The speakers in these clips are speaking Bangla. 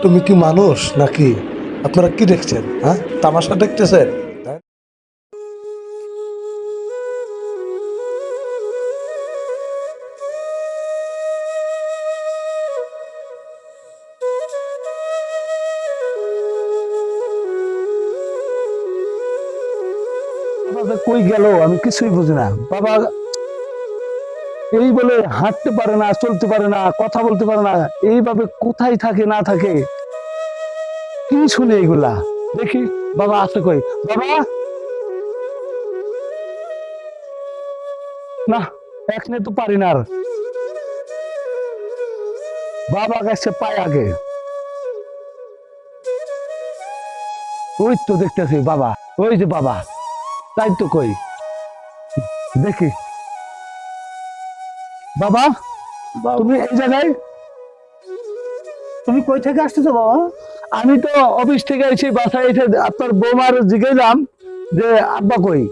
তুমি কি মানুষ নাকি? আপনারা কি দেখছেন? হ্যাঁ, তামাশা দেখতেছেন? কই গেল আমি কিছুই বুঝি না। বাবা এই বলে হাঁটতে পারে না, চলতে পারে না, কথা বলতে পারে না, এইভাবে কোথায় থাকে না থাকে কি শুনে এইগুলা? দেখি বাবা আছে কই? বাবা না, এখনে তো পারি না আর। বাবা কাছে পায় আগে। ওই তো দেখতেছি বাবা, ওই যে বাবা, তাই তো কই দেখি। বাবা তুমি এই জায়গায়? তুমি কই থেকে আসতেছো বাবা? আমি তো অফিস থেকে এসে বাসায় এসে আপনার বৌমার জিজ্ঞাসলাম যে আব্বা কই।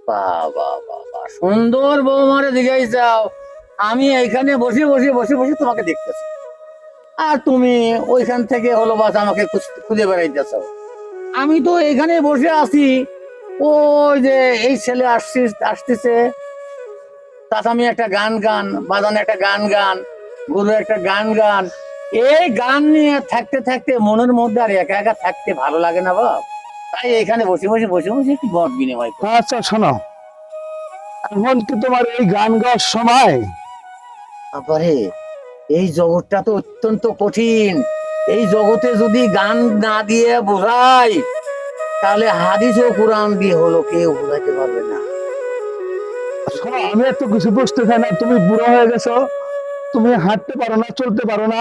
বাবা বাবা, সুন্দর বৌমারে দিঘাই যাও। আমি এইখানে বসে বসে বসে বসে তোমাকে দেখতেছি, আর তুমি ওইখান থেকে হলো বাস আমাকে খুঁজে বেড়াইতেছ। আমি তো এখানে বসে আছি, ওই যে এই ছেলে আসতেছে, তাছামি একটা গান গান, বাজান একটা গান গান, গুরু একটা গান গান। এই গান নিয়ে থাকতে থাকতে মনের মধ্যে আর একা একা থাকতে ভালো লাগে না বাবা। তাই এখানে বসে বসে বসে বসে একটু মত বিনিময় করি। আচ্ছা শোনো, এখন কি তোমার এই গান গাওয়ার সময়? তারপরে এই জগৎটা তো অত্যন্ত কঠিন। এই জগতে যদি গান না দিয়ে বোঝাই, তাহলে হাদিস ও কোরআন দিয়ে হলো কেউ বোঝাইতে পারবে না। শোনো, আমি এত কিছু বুঝতে চাই না। তুমি বুড়ো হয়ে গেছো, তুমি হাঁটতে পারো না, চলতে পারো না।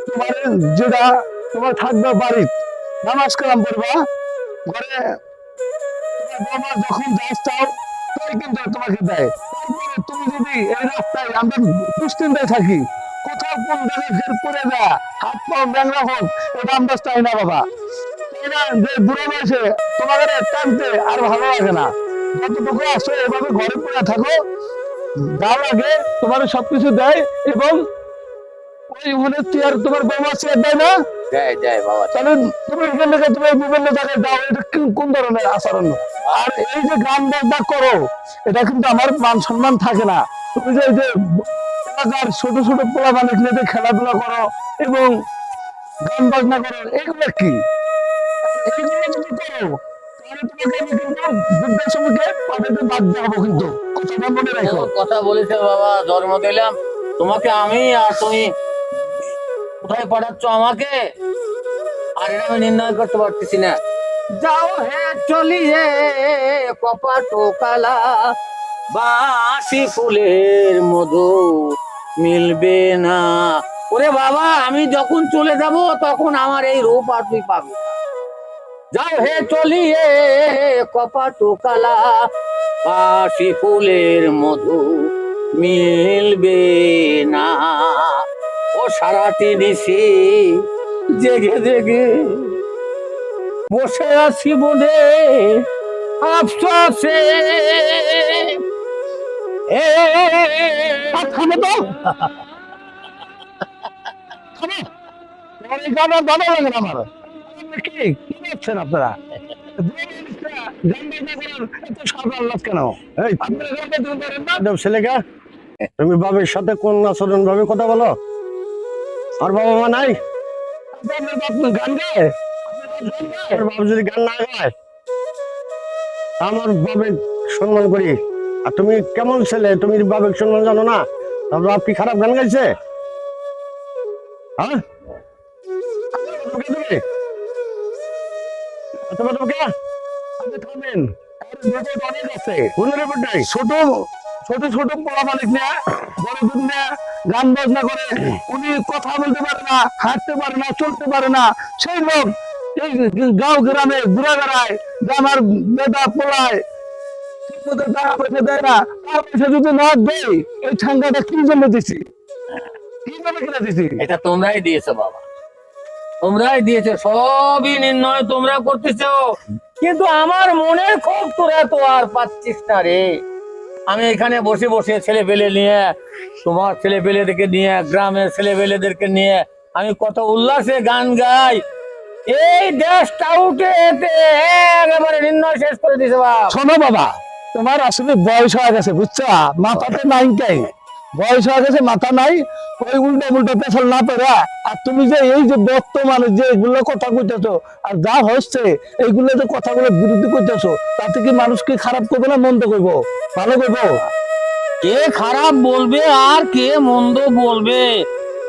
তোমার যেটা তোমার থাকবে বাড়ি, নামাজ কালাম করবা ঘরে। তোমার বাবা যখন যা চাও তাই কিন্তু তোমাকে দেয়। তারপরে তুমি যদি এই রাস্তায় আমরা দুশ্চিন্তায় থাকি, কোথাও কোন জায়গায় ফের পড়ে যা, হাত পাও ব্যাংরা হোক, এটা আমরা চাই না বাবা। তাই না যে বুড়ো বয়সে তোমাদের টানতে আর ভালো লাগে না। যতটুকু আসো এভাবে ঘরে পড়ে থাকো, যা লাগে তোমার সবকিছু দেয়। এবং ওই ওখানে চেয়ার, তোমার বৌমা চেয়ার দেয় না? জয় জয় বাবা। তাহলে তুমি এখান থেকে তুমি বিভিন্ন জায়গায় যাও, এটা কোন ধরনের আচরণ? আর এই যে গান বাজনা করো, এটা কিন্তু আমার মান সম্মান থাকে না। তুমি যে এই যে এলাকার ছোট ছোট পোলা মানুষ নিয়ে খেলাধুলা করো এবং গান বাজনা করো, এগুলো কি? এইগুলো যদি করো তাহলে তোমাকে আমি কিন্তু বৃদ্ধাশ্রমকে পাঠাতে বাধ্য হবো, কিন্তু কথাটা মনে রাখো। কথা বলেছে বাবা, জন্ম দিলাম তোমাকে আমি, আর তুমি কোথায় পাঠাচ্ছ আমাকে, আর এটা আমি নির্ণয় করতে পারতেছি না। যাও হে চলিয়ে কপাট কালা, বাসি ফুলের মধু মিলবে না। ওরে বাবা, আমি যখন চলে যাব তখন আমার এই রূপ আর তুই পাবি না। যাও হে চলিয়ে কপাট কালা, বাসি ফুলের মধু মিলবে না। ও সারাটি নিশি জেগে জেগে বসে আছি বলে আফসোসে। থামো তো, থামো। তোমার এই গান আর ভালো লাগে না আমার। কি কি করছেন আপনারা? গান বাজনা করার এত সাধারণ কেন? এই আপনারা গান বাজনা করেন না? ছেলেকা, তুমি বাবার সাথে কোন আচরণ ভাবে কথা বলো? আর বাবা মা নাই? আপনার বাপ গান গায়? আর বাবা যদি গান না গায়, আমার বাবার সম্মান করি। আর তুমি কেমন ছেলে, তুমি বাবার সম্মান জানো না? তার বাপ কি খারাপ গান গাইছে? হ্যাঁ, তুমি তোমার তোমাকে আপনি থামেন। আর রেকর্ড অনেক আছে। কোন রিপোর্ট নাই? ছোট ছোট ছোট পোলা মালিক নিয়ে বড় দুধ নিয়ে গান বাজনা করে, উনি কথা বলতে পারে না, হাঁটতে পারে না, চলতে পারে না। সেই লোক এই গাঁও গ্রামে ঘুরে বেড়ায়, যে আমার বেটা পোলায় ঠিক মতো টাকা পয়সা দেয় না। টাকা পয়সা যদি না দেয়, এই ঠান্ডাটা কি জন্য দিছি, কি জন্য কিনে দিছি? এটা তোমরাই দিয়েছো বাবা, তোমরাই দিয়েছো, সবই নির্ণয় তোমরা করতেছো। কিন্তু আমার মনের ক্ষোভ তোরা তো আর পাচ্ছিস না রে। আমি এখানে বসে বসে ছেলে পেলে নিয়ে, তোমার ছেলে পেলেদেরকে নিয়ে, গ্রামের ছেলে পেলেদেরকে নিয়ে আমি কত উল্লাসে গান গাই। এই দেশটা উঠে এতে একেবারে নির্ণয় শেষ করে দিছে বাপ। শোনো বাবা, তোমার আসলে বয়স হয়ে গেছে বুঝছা, মাথাতে নাই তাই বয়স হয়ে গেছে, মাথা নাই। ওই উল্টো উল্টো পেছল না পেরা। আর তুমি যে এই যে বর্তমানে যে এগুলো কথা কইতেছো আর যা হচ্ছে, এইগুলো যে কথাগুলো বিরুদ্ধে করতেছো, তাতে কি মানুষ কি খারাপ করবে না মন্দ করবো, ভালো করবো? কে খারাপ বলবে আর কে মন্দ বলবে,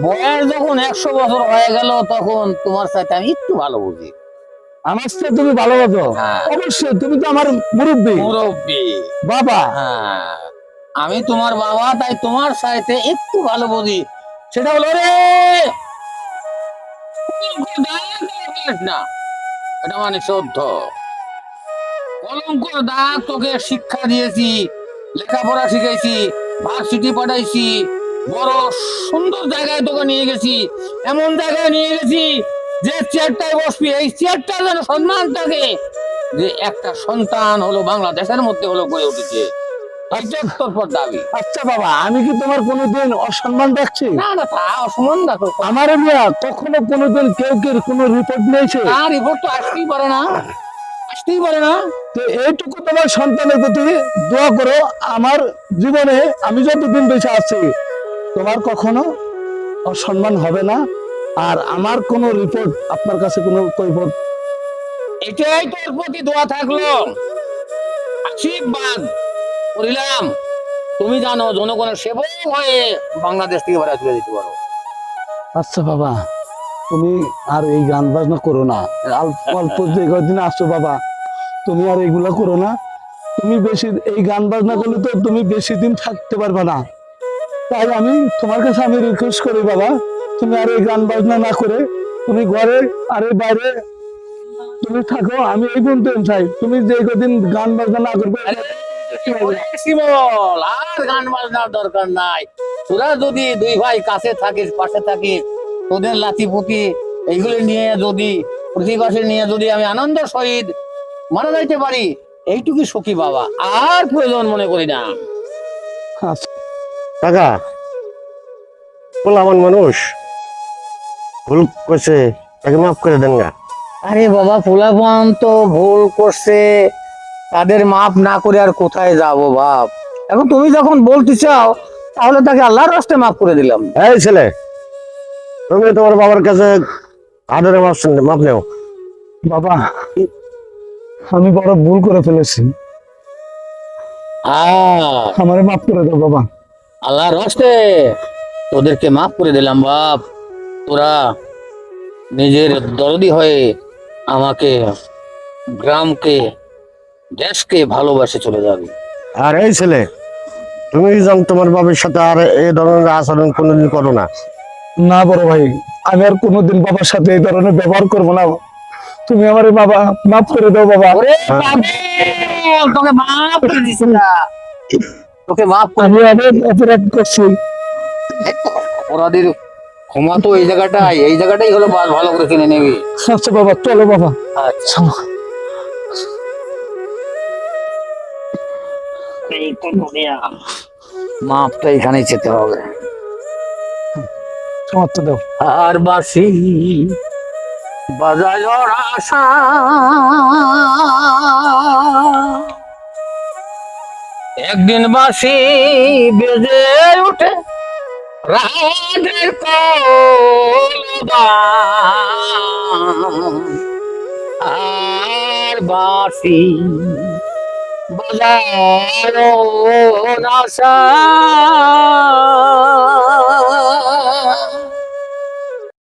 বয়স যখন 100 বছর হয়ে গেল তখন তোমার সাথে আমি একটু ভালো বুঝি। আমার সাথে তুমি ভালো বাসো? হ্যাঁ। অবশ্যই, তুমি তো আমার মুরব্বী মুরব্বী বাবা। হ্যাঁ, আমি তোমার বাবা, তাই তোমার সাথে একটু ভালো বুঝি। সেটা হলো রে না, এটা মানে সত্য। কলঙ্কর দাগ তোকে শিক্ষা দিয়েছি, লেখাপড়া শিখাইছি, ভার্সিটি পাঠাইছি, বড় সুন্দর জায়গায় তোকে নিয়ে গেছি, এমন জায়গায় নিয়ে গেছি যে চেয়ারটায় বসবি, এই চেয়ারটা যেন সম্মান থাকে, যে একটা সন্তান হলো বাংলাদেশের মধ্যে হলো গড়ে উঠেছে। এইটা তোর পর দাবি। আচ্ছা বাবা, আমি কি তোমার কোনোদিন অসম্মান দেখছি? না না, তা অসম্মান দেখো, আমার মেয়া কখনো কোনোদিন কেউ কেউ কোনো রিপোর্ট নিয়েছে? তার রিপোর্ট তো আসতেই পারে না, আসতেই পারে না। তো এইটুকু তোমার সন্তানের প্রতি দোয়া করো, আমার জীবনে আমি যতদিন বেঁচে আছি তোমার কখনো অসম্মান হবে না। আর আমার কোনো রিপোর্ট আপনার কাছে কোনো কৈফত। এটাই তোর প্রতি দোয়া থাকলো, আশীর্বাদ করিলাম। তুমি জানো জনগণের সেবক হয়ে বাংলাদেশ থেকে বেড়া চলে যেতে পারো। আচ্ছা বাবা, তুমি আর এই গান বাজনা করো না, অল্প যে কদিন আসছো বাবা, তুমি আর এইগুলা করো না। তুমি বেশি এই গান বাজনা করলে তো তুমি বেশি দিন থাকতে পারবে না। তাই আমি তোমার কাছে আমি রিকোয়েস্ট করি বাবা, তুমি আর এই গান বাজনা না করে তুমি ঘরে আর এই বাইরে তুমি থাকো। আমি এই বলতে চাই, তুমি যে কদিন গান বাজনা না করবে। শিমল, আর গান বাজনার দরকার নাই। তোরা যদি দুই ভাই কাছে থাকিস, পাশে থাকিস, তোদের লাঠি পুতি এইগুলো নিয়ে যদি প্রতিবাসী নিয়ে যদি আমি আনন্দ সহিত মারা যাইতে পারি, এইটুকু সুখী বাবা, আর প্রয়োজন মনে করি না। আচ্ছা কাকা, পোলামান মানুষ ভুল করছে, তাকে মাফ করে দেন গা। আরে বাবা, ফুলাপান তো ভুল করছে, তাদের মাপ না করে আর কোথায় যাবো বাপ। এখন তুমি যখন বলতে চাও, তাহলে তাকে আল্লাহর রাস্তায় মাফ করে দিলাম। এই ছেলে, তুমি তোমার বাবার কাছে আদরে মাপ নেও। বাবা, আমি বড় ভুল করে ফেলেছি, আমারে মাফ করে দাও বাবা। আল্লাহর রাস্তে তোদেরকে মাফ করে দিলাম বাপ। তোরা নিজের দরদি হয়ে আমাকে, গ্রামকে, দেশকে ভালোবাসে চলে যাবে। আর এই ছেলে, তুমি যেন তোমার বাবার সাথে আর এই ধরনের আচরণ কোনোদিন করো না। না বড় ভাই, আমি আর কোনোদিন বাবার সাথে এই ধরনের ব্যবহার করবো না। তুমি আমার বাবা মাফ করে দাও বাবা। ওরে বাবা, তোকে মাফ করে দিছি না, তোকে মাফ করে আমি অনেক অপরাধ করছি। অপরাধীর ক্ষমা তো এই জায়গাটাই হলো ভালো করে কিনে নেবি। আচ্ছা বাবা, চলো বাবা। আচ্ছা, মাপটা এখানেই যেতে হবে। সমাপ্ত দাও। আর বাসি বাজায় আশা, একদিন বাসি বেজে উঠে রাতের কলবান, আর বাসি বাজায় আশা